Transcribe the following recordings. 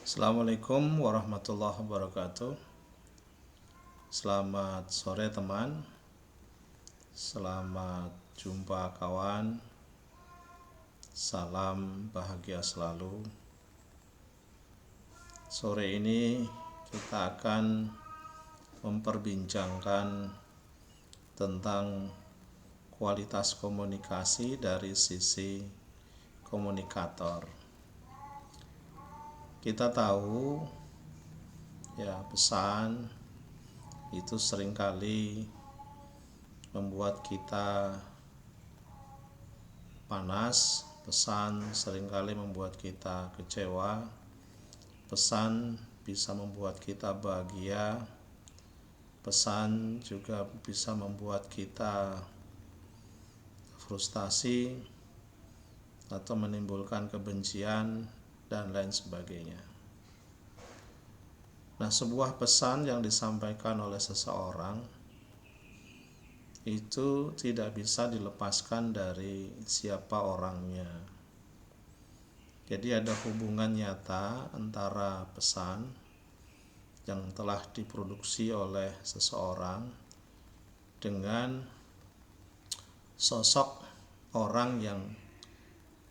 Assalamualaikum warahmatullahi wabarakatuh. Selamat sore teman. Selamat jumpa kawan. Salam bahagia selalu. Sore ini kita akan memperbincangkan tentang kualitas komunikasi dari sisi komunikator. Kita tahu ya, pesan itu seringkali membuat kita panas, pesan seringkali membuat kita kecewa, pesan bisa membuat kita bahagia, pesan juga bisa membuat kita frustasi atau menimbulkan kebencian dan lain sebagainya. Nah, sebuah pesan yang disampaikan oleh seseorang itu tidak bisa dilepaskan dari siapa orangnya. Jadi ada hubungan nyata antara pesan yang telah diproduksi oleh seseorang dengan sosok orang yang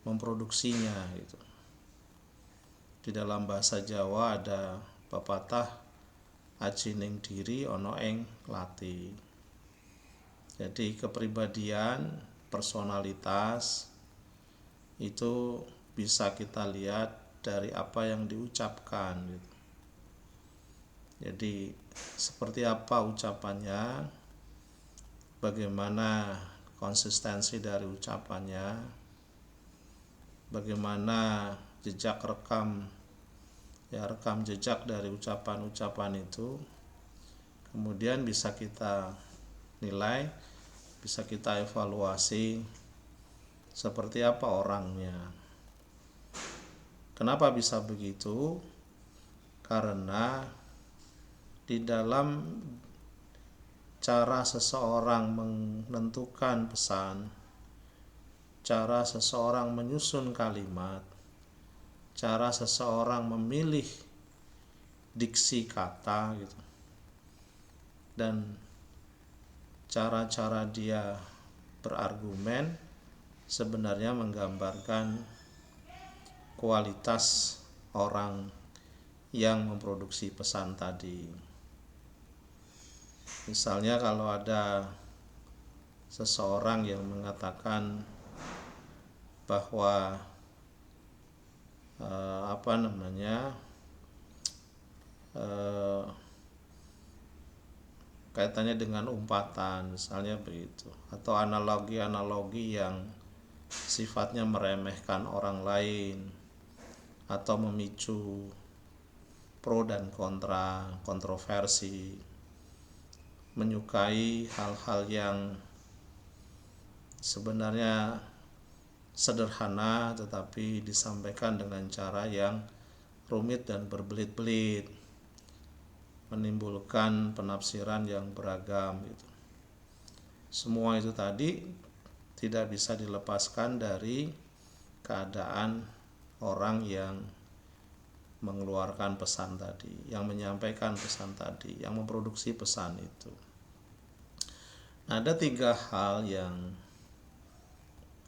memproduksinya gitu. Di dalam bahasa Jawa ada pepatah aji ning diri ana ing lati. Jadi kepribadian, personalitas itu bisa kita lihat dari apa yang diucapkan gitu. Jadi seperti apa ucapannya, bagaimana konsistensi dari ucapannya, bagaimana jejak rekam jejak dari ucapan-ucapan itu, kemudian bisa kita nilai, bisa kita evaluasi seperti apa orangnya. Kenapa bisa begitu? Karena di dalam cara seseorang menentukan pesan, cara seseorang menyusun kalimat, cara seseorang memilih diksi kata gitu, dan cara-cara dia berargumen sebenarnya menggambarkan kualitas orang yang memproduksi pesan tadi. Misalnya kalau ada seseorang yang mengatakan bahwa kaitannya dengan umpatan misalnya begitu, atau analogi-analogi yang sifatnya meremehkan orang lain atau memicu pro dan kontra, kontroversi, menyukai hal-hal yang sebenarnya sederhana tetapi disampaikan dengan cara yang rumit dan berbelit-belit, menimbulkan penafsiran yang beragam gitu. Semua itu tadi tidak bisa dilepaskan dari keadaan orang yang mengeluarkan pesan tadi, yang menyampaikan pesan tadi, yang memproduksi pesan itu. Ada 3 hal yang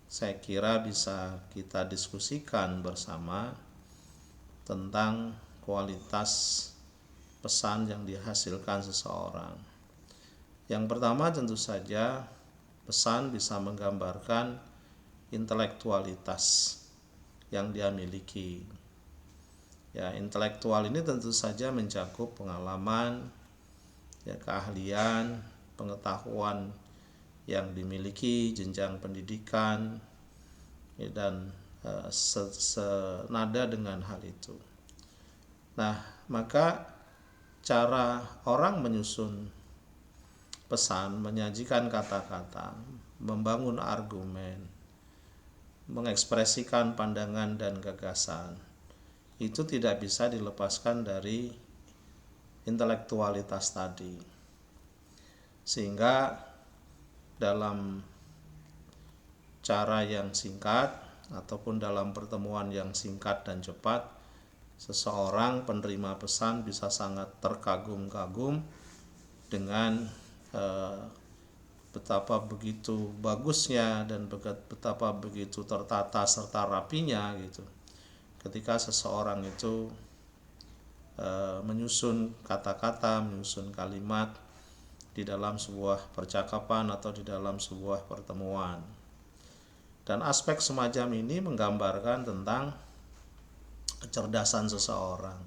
saya kira bisa kita diskusikan bersama tentang kualitas pesan yang dihasilkan seseorang. Yang pertama tentu saja pesan bisa menggambarkan intelektualitas yang dia miliki. Ya, intelektual ini tentu saja mencakup pengalaman, ya, keahlian, pengetahuan yang dimiliki, jenjang pendidikan, ya, dan senada dengan hal itu. Nah, maka cara orang menyusun pesan, menyajikan kata-kata, membangun argumen, mengekspresikan pandangan dan gagasan, itu tidak bisa dilepaskan dari intelektualitas tadi. Sehingga dalam cara yang singkat ataupun dalam pertemuan yang singkat dan cepat, seseorang penerima pesan bisa sangat terkagum-kagum dengan betapa begitu bagusnya dan betapa begitu tertata serta rapinya gitu ketika seseorang itu menyusun kata-kata, menyusun kalimat di dalam sebuah percakapan atau di dalam sebuah pertemuan. Dan aspek semacam ini menggambarkan tentang kecerdasan seseorang.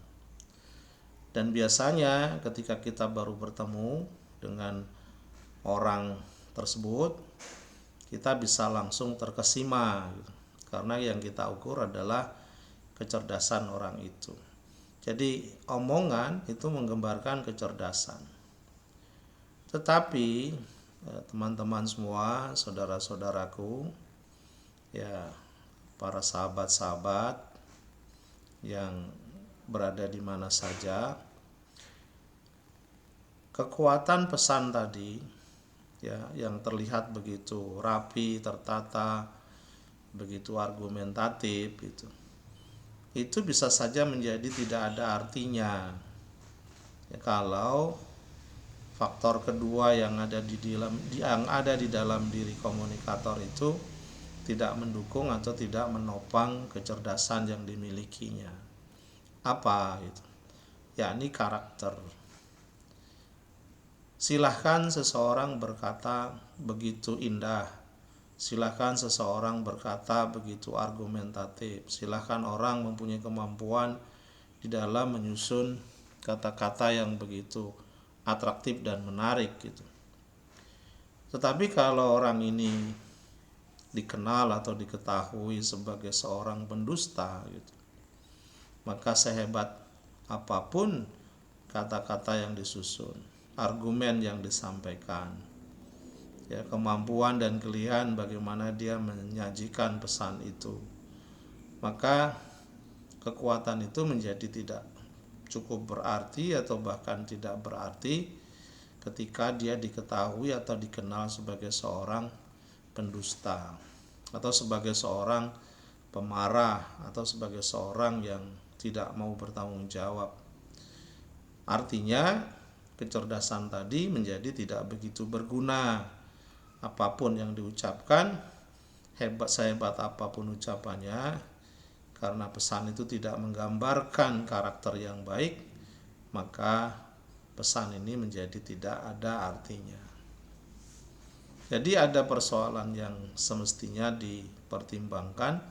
Dan biasanya ketika kita baru bertemu dengan orang tersebut, kita bisa langsung terkesima gitu. Karena yang kita ukur adalah kecerdasan orang itu. Jadi omongan itu menggambarkan kecerdasan. Tetapi teman-teman semua, saudara-saudaraku, ya para sahabat-sahabat yang berada di mana saja, kekuatan pesan tadi ya yang terlihat begitu rapi, tertata, begitu argumentatif gitu. Itu bisa saja menjadi tidak ada artinya ya, kalau faktor kedua yang ada di dalam diri komunikator itu tidak mendukung atau tidak menopang kecerdasan yang dimilikinya. Apa itu? Yakni karakter. Silahkan seseorang berkata begitu indah, silahkan seseorang berkata begitu argumentatif, silahkan orang mempunyai kemampuan di dalam menyusun kata-kata yang begitu atraktif dan menarik gitu. Tetapi kalau orang ini dikenal atau diketahui sebagai seorang pendusta gitu, maka sehebat apapun kata-kata yang disusun, argumen yang disampaikan, ya, kemampuan dan kelihayan bagaimana dia menyajikan pesan itu, maka kekuatan itu menjadi tidak cukup berarti atau bahkan tidak berarti ketika dia diketahui atau dikenal sebagai seorang pendusta atau sebagai seorang pemarah atau sebagai seorang yang tidak mau bertanggung jawab. Artinya kecerdasan tadi menjadi tidak begitu berguna. Apapun yang diucapkan, sehebat apapun ucapannya, karena pesan itu tidak menggambarkan karakter yang baik, maka pesan ini menjadi tidak ada artinya. Jadi ada persoalan yang semestinya dipertimbangkan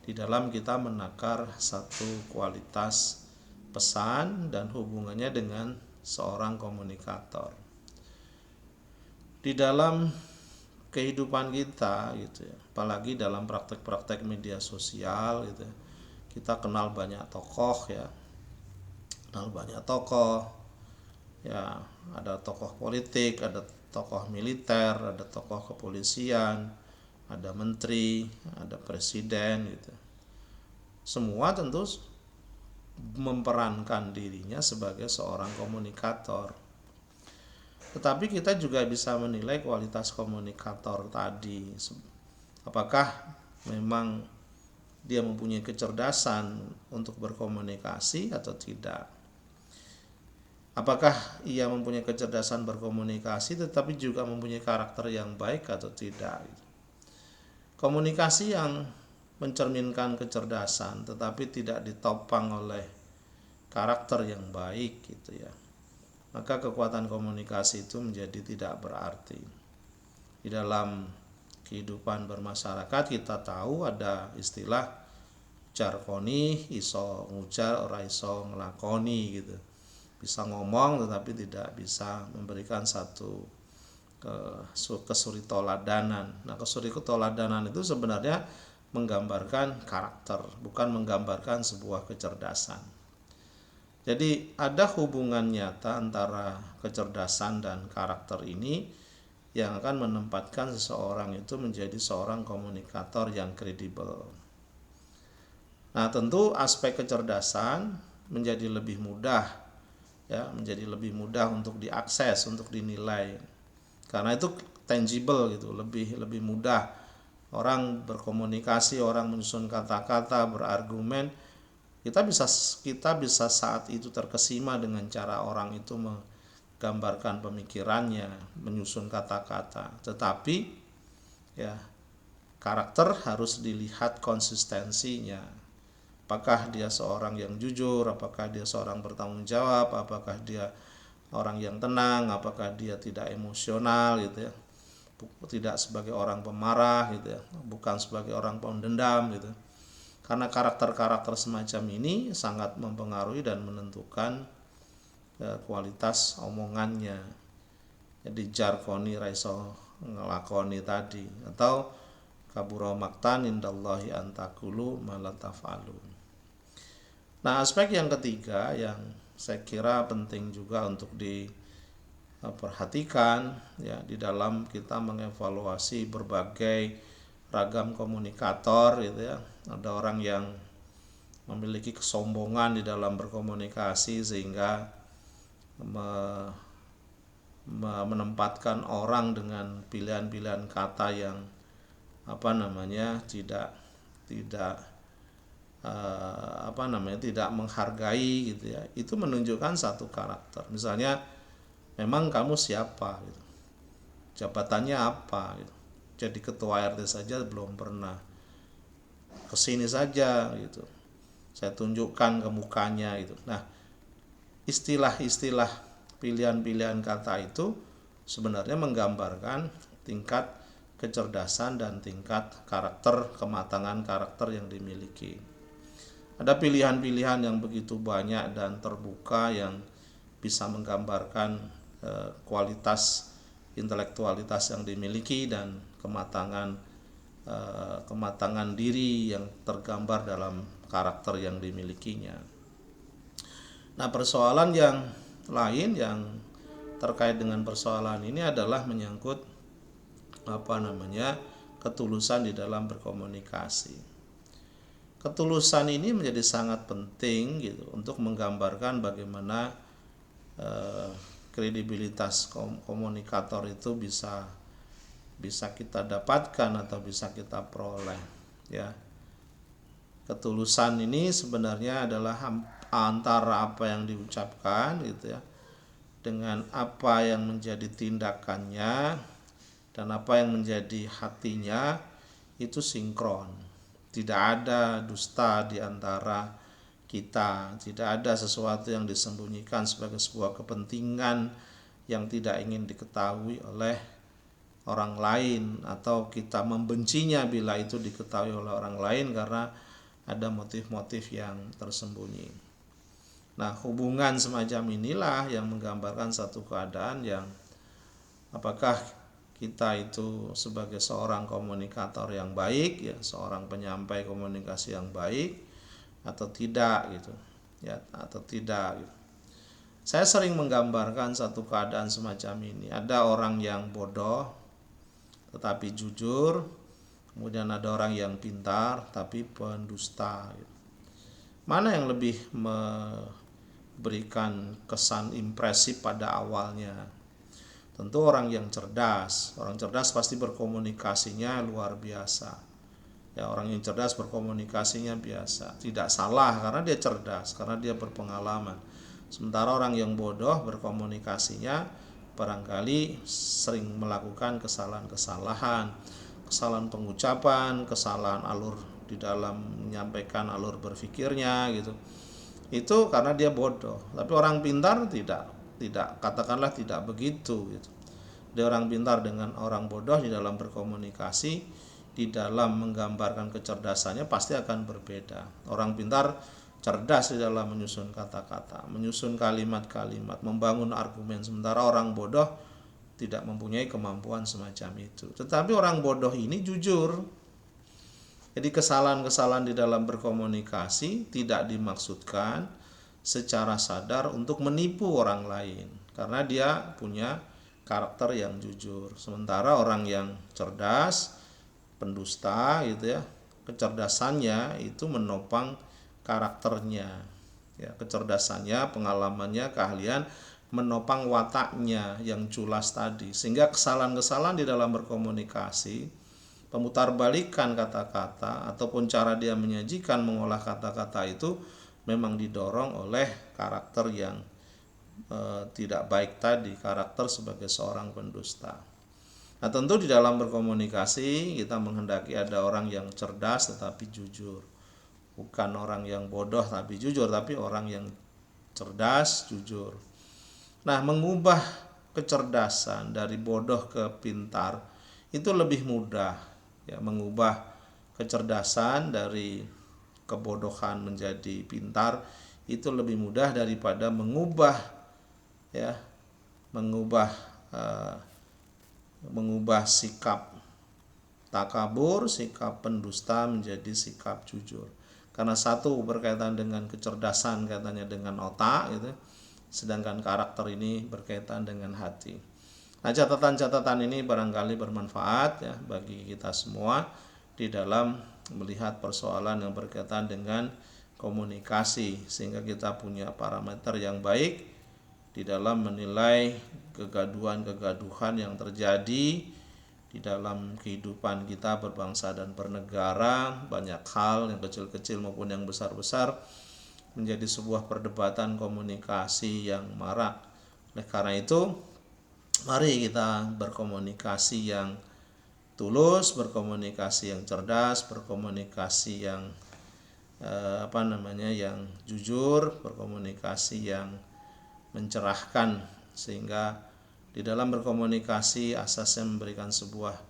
di dalam kita menakar satu kualitas pesan dan hubungannya dengan seorang komunikator. Di dalam kehidupan kita gitu ya, apalagi dalam praktek-praktek media sosial gitu ya, kita kenal banyak tokoh ya, ya, ada tokoh politik, ada tokoh militer, ada tokoh kepolisian, ada menteri, ada presiden gitu. Semua tentu memperankan dirinya sebagai seorang komunikator. Tetapi kita juga bisa menilai kualitas komunikator tadi. Apakah memang dia mempunyai kecerdasan untuk berkomunikasi atau tidak? Apakah ia mempunyai kecerdasan berkomunikasi tetapi juga mempunyai karakter yang baik atau tidak? Komunikasi yang mencerminkan kecerdasan tetapi tidak ditopang oleh karakter yang baik gitu ya, maka kekuatan komunikasi itu menjadi tidak berarti. Di dalam kehidupan bermasyarakat kita tahu ada istilah jarkoni, iso ngujar ora iso ngelakoni gitu. Bisa ngomong tetapi tidak bisa memberikan satu kesuritoladanan. Nah, kesuritoladanan itu sebenarnya menggambarkan karakter, bukan menggambarkan sebuah kecerdasan. Jadi ada hubungan nyata antara kecerdasan dan karakter ini yang akan menempatkan seseorang itu menjadi seorang komunikator yang kredibel. Nah, tentu aspek kecerdasan menjadi lebih mudah ya, menjadi lebih mudah untuk diakses, untuk dinilai. Karena itu tangible gitu, lebih mudah orang berkomunikasi, orang menyusun kata-kata, berargumen Kita bisa saat itu terkesima dengan cara orang itu menggambarkan pemikirannya, menyusun kata-kata. Tetapi ya, karakter harus dilihat konsistensinya. Apakah dia seorang yang jujur, apakah dia seorang bertanggung jawab, apakah dia orang yang tenang, apakah dia tidak emosional gitu ya. Tidak sebagai orang pemarah gitu ya, bukan sebagai orang pendendam gitu. Karena karakter-karakter semacam ini sangat mempengaruhi dan menentukan kualitas omongannya. Jadi jarkoni raiso ngelakoni tadi, atau kabura maktan indallahi antakulu malatafalun. Nah, aspek yang ketiga yang saya kira penting juga untuk diperhatikan ya di dalam kita mengevaluasi berbagai ragam komunikator gitu ya. Ada orang yang memiliki kesombongan di dalam berkomunikasi sehingga menempatkan orang dengan pilihan-pilihan kata yang tidak menghargai gitu ya. Itu menunjukkan satu karakter. Misalnya, memang kamu siapa gitu, jabatannya apa gitu. Jadi ketua RT saja belum pernah, kesini saja gitu, saya tunjukkan ke mukanya gitu. Nah, istilah-istilah pilihan-pilihan kata itu sebenarnya menggambarkan tingkat kecerdasan dan tingkat karakter, kematangan karakter yang dimiliki. Ada pilihan-pilihan yang begitu banyak dan terbuka yang bisa menggambarkan kualitas intelektualitas yang dimiliki dan kematangan diri yang tergambar dalam karakter yang dimilikinya. Nah, persoalan yang lain yang terkait dengan persoalan ini adalah menyangkut ketulusan di dalam berkomunikasi. Ketulusan ini menjadi sangat penting gitu untuk menggambarkan bagaimana kredibilitas komunikator itu bisa kita dapatkan atau bisa kita peroleh ya. Ketulusan ini sebenarnya adalah antara apa yang diucapkan gitu ya dengan apa yang menjadi tindakannya dan apa yang menjadi hatinya, itu sinkron. Tidak ada dusta di antara kita, tidak ada sesuatu yang disembunyikan sebagai sebuah kepentingan yang tidak ingin diketahui oleh orang lain, atau kita membencinya bila itu diketahui oleh orang lain karena ada motif-motif yang tersembunyi. Nah, hubungan semacam inilah yang menggambarkan satu keadaan yang apakah kita itu sebagai seorang komunikator yang baik ya, seorang penyampai komunikasi yang baik atau tidak gitu ya, atau tidak gitu. Saya sering menggambarkan satu keadaan semacam ini. Ada orang yang bodoh tetapi jujur, kemudian ada orang yang pintar tapi pendusta gitu. Mana yang lebih memberikan kesan impresif pada awalnya? Tentu orang yang cerdas. Orang cerdas pasti berkomunikasinya luar biasa. Ya, orang yang cerdas berkomunikasinya biasa. Tidak salah karena dia cerdas, karena dia berpengalaman. Sementara orang yang bodoh berkomunikasinya barangkali sering melakukan kesalahan-kesalahan, kesalahan pengucapan, kesalahan alur di dalam menyampaikan alur berpikirnya gitu. Itu karena dia bodoh. Tapi orang pintar tidak katakanlah tidak begitu gitu. Dia orang pintar dengan orang bodoh di dalam berkomunikasi, di dalam menggambarkan kecerdasannya pasti akan berbeda. Orang pintar cerdas di dalam menyusun kata-kata, menyusun kalimat-kalimat, membangun argumen, sementara orang bodoh tidak mempunyai kemampuan semacam itu. Tetapi orang bodoh ini jujur. Jadi kesalahan-kesalahan di dalam berkomunikasi tidak dimaksudkan secara sadar untuk menipu orang lain, karena dia punya karakter yang jujur. Sementara orang yang cerdas, pendusta gitu ya, kecerdasannya itu menopang karakternya ya, kecerdasannya, pengalamannya, keahlian menopang wataknya yang culas tadi, sehingga kesalahan-kesalahan di dalam berkomunikasi, pemutarbalikan kata-kata ataupun cara dia menyajikan mengolah kata-kata itu memang didorong oleh karakter yang tidak baik tadi, karakter sebagai seorang pendusta. Nah, tentu di dalam berkomunikasi kita menghendaki ada orang yang cerdas tetapi jujur. Bukan orang yang bodoh tapi jujur, tapi orang yang cerdas, jujur. Nah, mengubah kecerdasan dari bodoh ke pintar itu lebih mudah, ya, mengubah kecerdasan dari kebodohan menjadi pintar itu lebih mudah daripada mengubah, ya, mengubah mengubah sikap takabur, sikap pendusta menjadi sikap jujur. Karena satu berkaitan dengan kecerdasan, katanya dengan otak gitu, sedangkan karakter ini berkaitan dengan hati. Nah, catatan-catatan ini barangkali bermanfaat ya bagi kita semua di dalam melihat persoalan yang berkaitan dengan komunikasi, sehingga kita punya parameter yang baik di dalam menilai kegaduhan-kegaduhan yang terjadi di dalam kehidupan kita berbangsa dan bernegara. Banyak hal yang kecil-kecil maupun yang besar-besar menjadi sebuah perdebatan komunikasi yang marak. Oleh karena itu, mari kita berkomunikasi yang tulus, berkomunikasi yang cerdas, berkomunikasi yang yang jujur, berkomunikasi yang mencerahkan, sehingga di dalam berkomunikasi asasnya memberikan sebuah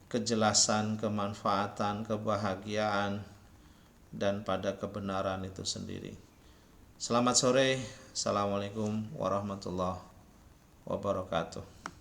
kejelasan, kemanfaatan, kebahagiaan, dan pada kebenaran itu sendiri. Selamat sore. Assalamualaikum warahmatullahi wabarakatuh.